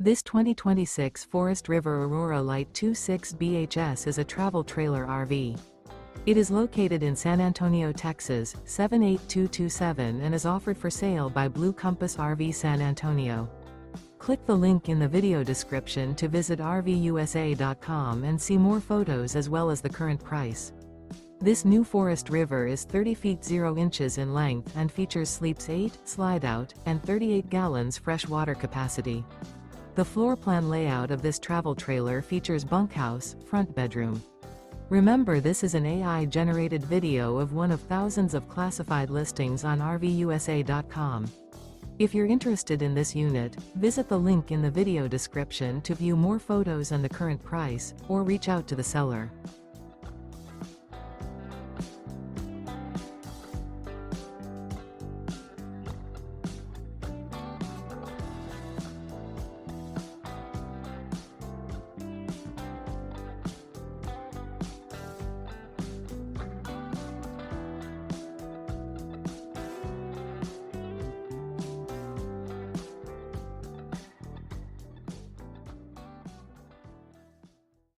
This 2026 Forest River Aurora Light 26 BHS is a travel trailer RV. It is located in San Antonio, Texas, 78227 and is offered for sale by Blue Compass RV San Antonio. Click the link in the video description to visit RVUSA.com and see more photos as well as the current price. This new Forest River is 30 feet 0 inches in length and features sleeps 8, slide-out, and 38 gallons fresh water capacity. The floor plan layout of this travel trailer features bunkhouse, front bedroom. Remember, this is an AI-generated video of one of thousands of classified listings on RVUSA.com. If you're interested in this unit, visit the link in the video description to view more photos and the current price, or reach out to the seller.